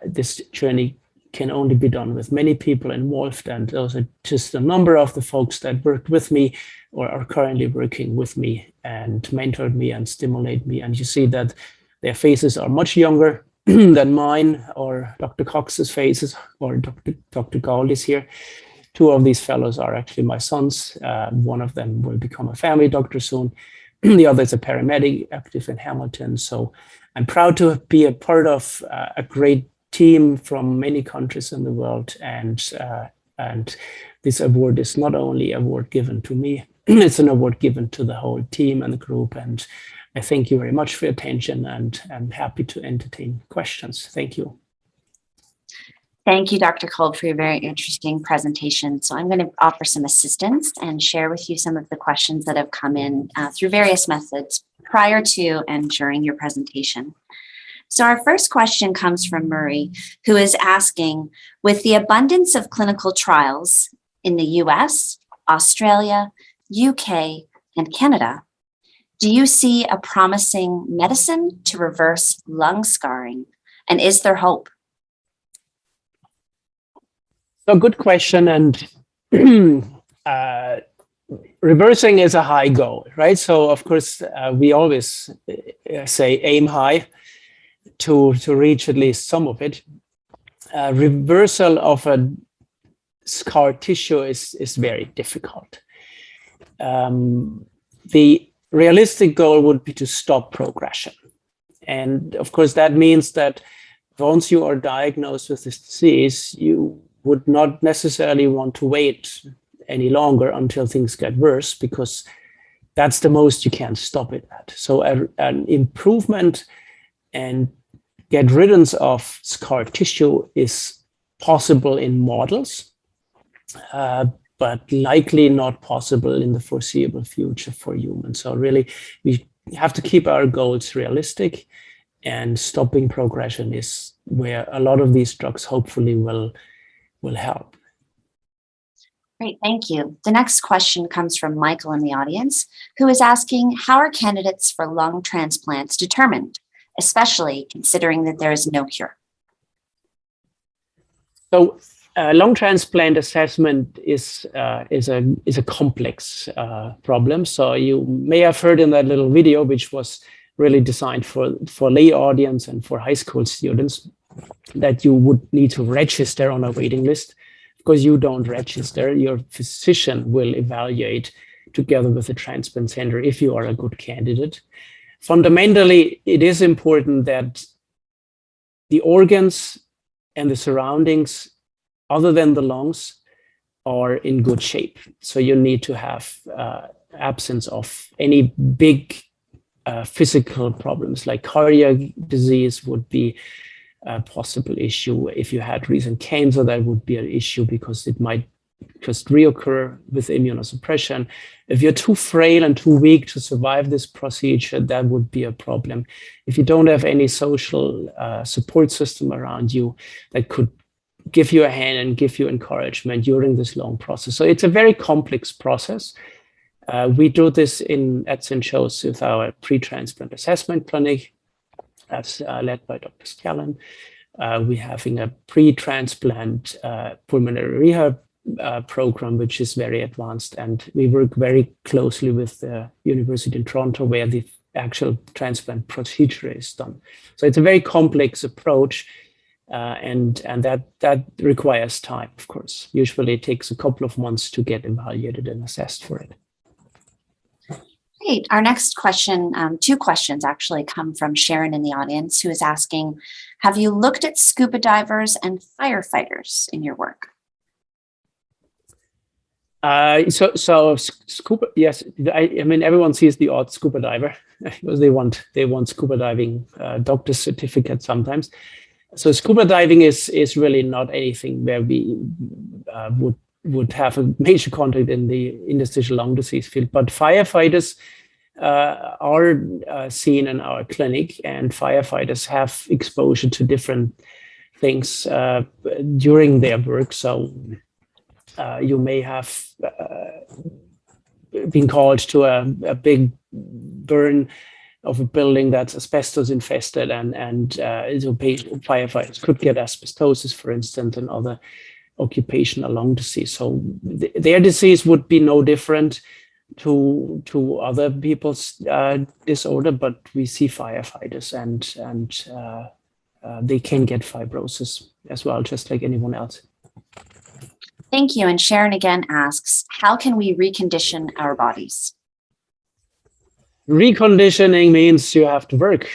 this journey can only be done with many people involved, and those are just a number of the folks that worked with me or are currently working with me and mentored me and stimulate me. And you see that their faces are much younger than mine or Dr. Cox's faces or Dr. Gaul is here. Two of these fellows are actually my sons. One of them will become a family doctor soon. The other is a paramedic active in Hamilton. So I'm proud to be a part of a great team from many countries in the world. And this award is not only an award given to me, it's an award given to the whole team and the group. And I thank you very much for your attention, and I'm happy to entertain questions. Thank you. Thank you, Dr. Kolb, for your very interesting presentation. So I'm going to offer some assistance and share with you some of the questions that have come in through various methods prior to and during your presentation. So our first question comes from Murray, who is asking, with the abundance of clinical trials in the US, Australia, UK, and Canada, do you see a promising medicine to reverse lung scarring? And is there hope? So good question. And reversing is a high goal, right? So of course, we always say aim high to reach at least some of it. Reversal of a scar tissue is very difficult. The realistic goal would be to stop progression. And of course, that means that once you are diagnosed with this disease, you would not necessarily want to wait any longer until things get worse, because that's the most you can stop it at. So an improvement and get rid of scar tissue is possible in models, but likely not possible in the foreseeable future for humans. So really, we have to keep our goals realistic, and stopping progression is where a lot of these drugs hopefully will help. Great, thank you. The next question comes from Michael in the audience, who is asking, how are candidates for lung transplants determined, especially considering that there is no cure? So lung transplant assessment is a complex problem. So you may have heard in that little video, which was really designed for lay audience and for high school students, that you would need to register on a waiting list. Because you don't register, your physician will evaluate together with the transplant center if you are a good candidate. Fundamentally, it is important that the organs and the surroundings, other than the lungs, are in good shape. So you need to have absence of any big physical problems, like cardiac disease would be possible issue. If you had recent cancer, that would be an issue because it might just reoccur with immunosuppression. If you're too frail and too weak to survive this procedure, that would be a problem. If you don't have any social support system around you that could give you a hand and give you encouragement during this long process. So it's a very complex process. We do this at St. Joe's with our pre-transplant assessment clinic. That's led by Dr. Scallon. We're having a pre-transplant pulmonary rehab program, which is very advanced. And we work very closely with the University in Toronto, where the actual transplant procedure is done. So it's a very complex approach. And that requires time, of course. Usually it takes a couple of months to get evaluated and assessed for it. Great. Our next question, two questions actually, come from Sharon in the audience, who is asking, have you looked at scuba divers and firefighters in your work? So scuba, yes. I mean, everyone sees the odd scuba diver because they want scuba diving doctor's certificate sometimes. So scuba diving is really not anything where we would have a major contact in the interstitial lung disease field. But firefighters are seen in our clinic, and firefighters have exposure to different things during their work. So you may have been called to a big burn of a building that's asbestos infested, and so firefighters could get asbestosis, for instance, and other occupational lung disease. So their disease would be no different to other people's disorder, but we see firefighters and they can get fibrosis as well, just like anyone else. Thank you. And Sharon again asks, how can we recondition our bodies? Reconditioning means you have to work.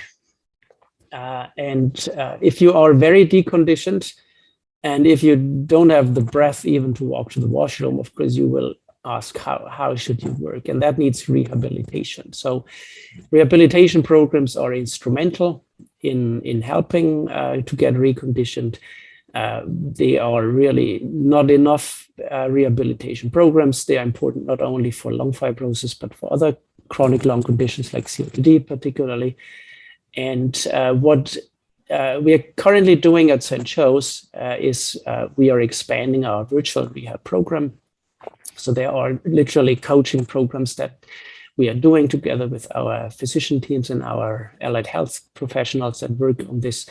And if you are very deconditioned, and if you don't have the breath even to walk to the washroom, of course, you will ask how should you work? And that needs rehabilitation. So rehabilitation programs are instrumental in helping to get reconditioned. They are really not enough rehabilitation programs. They are important not only for lung fibrosis, but for other chronic lung conditions like COPD particularly. And what we are currently doing at St. Joe's is we are expanding our virtual rehab program. So there are literally coaching programs that we are doing together with our physician teams and our allied health professionals that work on this,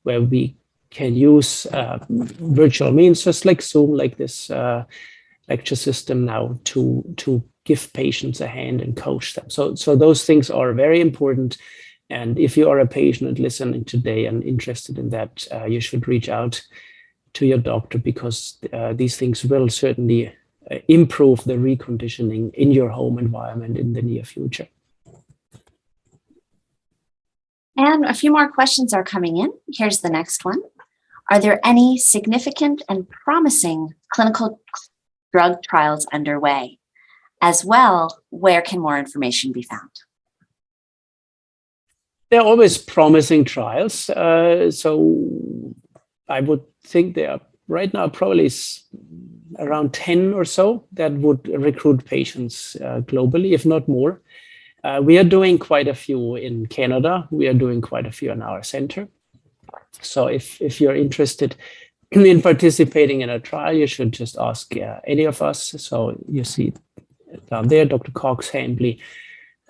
where we can use virtual means, just like Zoom, like this lecture system now, to give patients a hand and coach them. So those things are very important. And if you are a patient listening today and interested in that, you should reach out to your doctor, because these things will certainly improve the reconditioning in your home environment in the near future. And a few more questions are coming in. Here's the next one. Are there any significant and promising clinical drug trials underway? As well, where can more information be found? There are always promising trials. So I would think there are right now probably around 10 or so that would recruit patients globally, if not more. We are doing quite a few in Canada. We are doing quite a few in our center. So if you're interested in participating in a trial, you should just ask any of us. So you see down there, Dr. Cox, Hambley,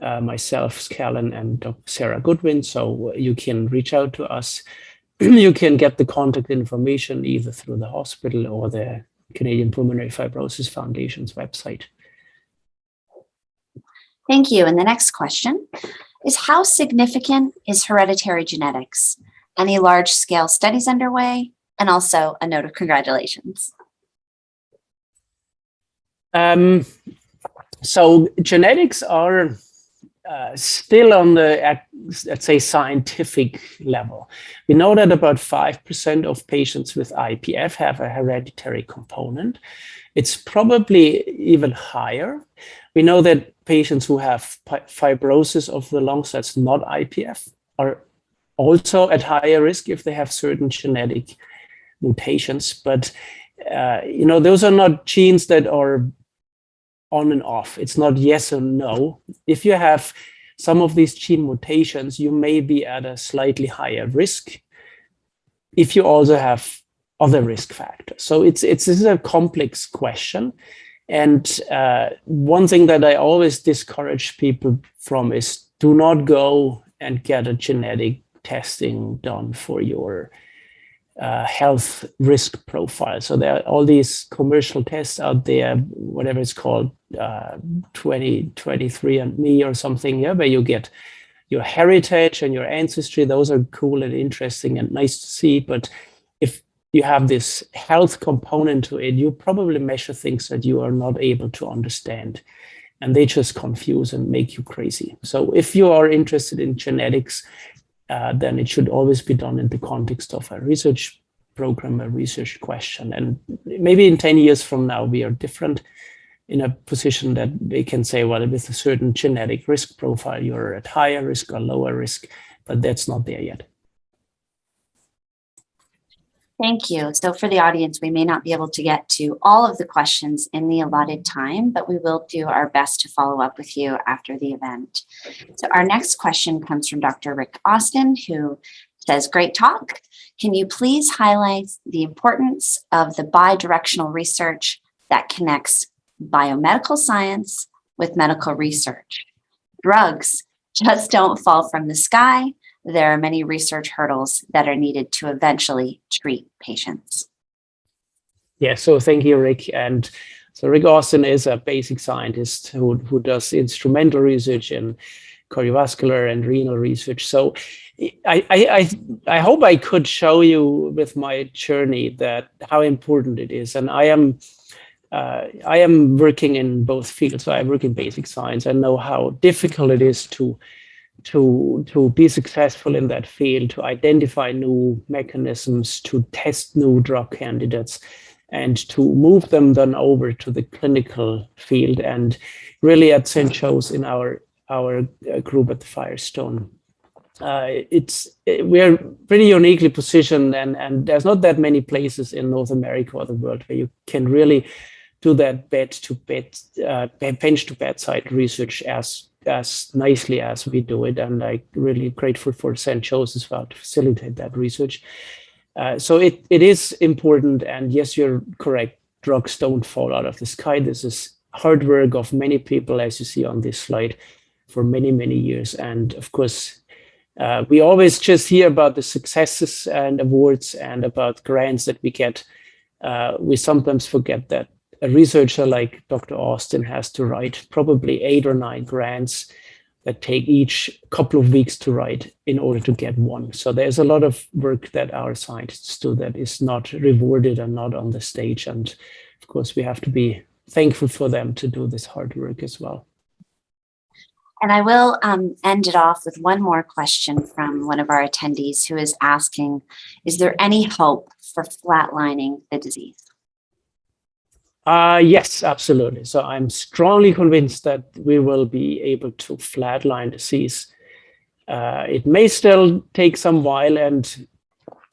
myself, Scallon, and Dr. Sarah Goodwin. So you can reach out to us. You can get the contact information either through the hospital or the Canadian Pulmonary Fibrosis Foundation's website. Thank you. And the next question is, how significant is hereditary genetics? Any large-scale studies underway? And also a note of congratulations. So genetics are still on the, let's say, scientific level. We know that about 5% of patients with IPF have a hereditary component. It's probably even higher. We know that patients who have fibrosis of the lungs, that's not IPF, are also at higher risk if they have certain genetic mutations. But, those are not genes that are on and off. It's not yes or no. If you have some of these gene mutations, you may be at a slightly higher risk if you also have other risk factors. So this is a complex question. And one thing that I always discourage people from is do not go and get a genetic testing done for your health risk profile. So there are all these commercial tests out there, whatever it's called, 23andMe or something, yeah, where you get your heritage and your ancestry. Those are cool and interesting and nice to see. But if you have this health component to it, you probably measure things that you are not able to understand. And they just confuse and make you crazy. So if you are interested in genetics, then it should always be done in the context of a research program, a research question. And maybe in 10 years from now, we are different in a position that they can say, well, with a certain genetic risk profile, you're at higher risk or lower risk, but that's not there yet. Thank you. So for the audience, we may not be able to get to all of the questions in the allotted time, but we will do our best to follow up with you after the event. So our next question comes from Dr. Rick Austin, who says, great talk. Can you please highlight the importance of the bidirectional research that connects biomedical science with medical research? Drugs just don't fall from the sky. There are many research hurdles that are needed to eventually treat patients. Yeah, so thank you, Rick. And so Rick Austin is a basic scientist who does instrumental research in cardiovascular and renal research. So I hope I could show you with my journey that how important it is. And I am working in both fields. So I work in basic science. I know how difficult it is to be successful in that field, to identify new mechanisms, to test new drug candidates, and to move them then over to the clinical field. And really at St. Joe's in our group at the Firestone, we're pretty uniquely positioned, and there's not that many places in North America or the world where you can really do that bench to bedside research as nicely as we do it. And I'm really grateful for St. Joe's as well to facilitate that research. So it is important. And yes, you're correct. Drugs don't fall out of the sky. This is hard work of many people, as you see on this slide, for many, many years. And of course, we always just hear about the successes and awards and about grants that we get. We sometimes forget that a researcher like Dr. Austin has to write probably 8 or 9 grants that take each couple of weeks to write in order to get one. So there's a lot of work that our scientists do that is not rewarded and not on the stage. And of course, we have to be thankful for them to do this hard work as well. And I will end it off with one more question from one of our attendees who is asking, is there any hope for flatlining the disease? Yes, absolutely. So I'm strongly convinced that we will be able to flatline disease. It may still take some while. And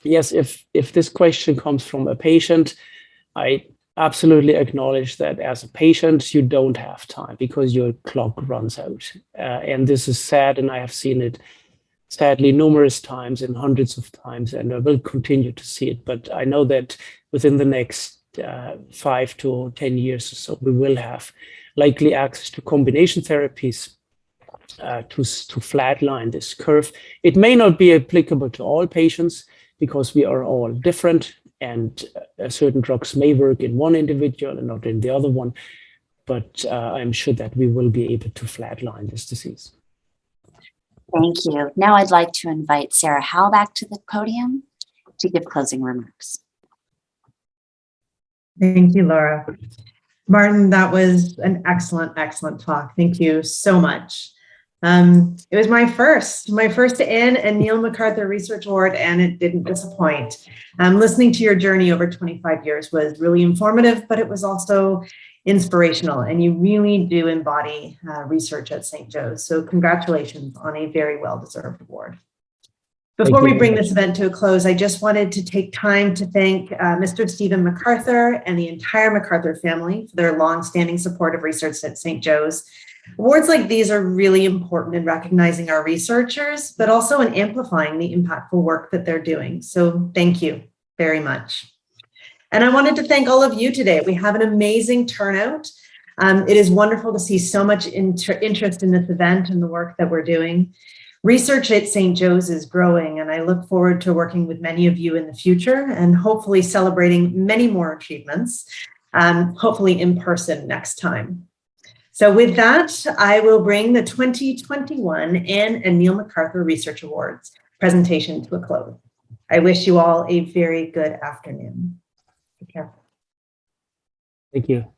yes, if this question comes from a patient, I absolutely acknowledge that as a patient, you don't have time because your clock runs out. And this is sad. And I have seen it sadly numerous times and hundreds of times, and I will continue to see it. But I know that within the next 5 to 10 years or so, we will have likely access to combination therapies to flatline this curve. It may not be applicable to all patients because we are all different, and certain drugs may work in one individual and not in the other one. But I'm sure that we will be able to flatline this disease. Thank you. Now I'd like to invite Sarah Howell back to the podium to give closing remarks. Thank you, Laura. Martin, that was an excellent, excellent talk. Thank you so much. It was my first Ann and Neil McArthur Research Award, and it didn't disappoint. Listening to your journey over 25 years was really informative, but it was also inspirational, and you really do embody research at St. Joe's. So congratulations on a very well-deserved award. Before Thank we you bring very this event to a close, I just wanted to take time to thank Mr. Stephen McArthur and the entire McArthur family for their longstanding support of research at St. Joe's. Awards like these are really important in recognizing our researchers, but also in amplifying the impactful work that they're doing. So thank you very much. And I wanted to thank all of you today. We have an amazing turnout. It is wonderful to see so much interest in this event and the work that we're doing. Research at St. Joe's is growing, and I look forward to working with many of you in the future and hopefully celebrating many more achievements, hopefully in person next time. So with that, I will bring the 2021 Anne and Neil McArthur Research Awards presentation to a close. I wish you all a very good afternoon. Take care. Thank you.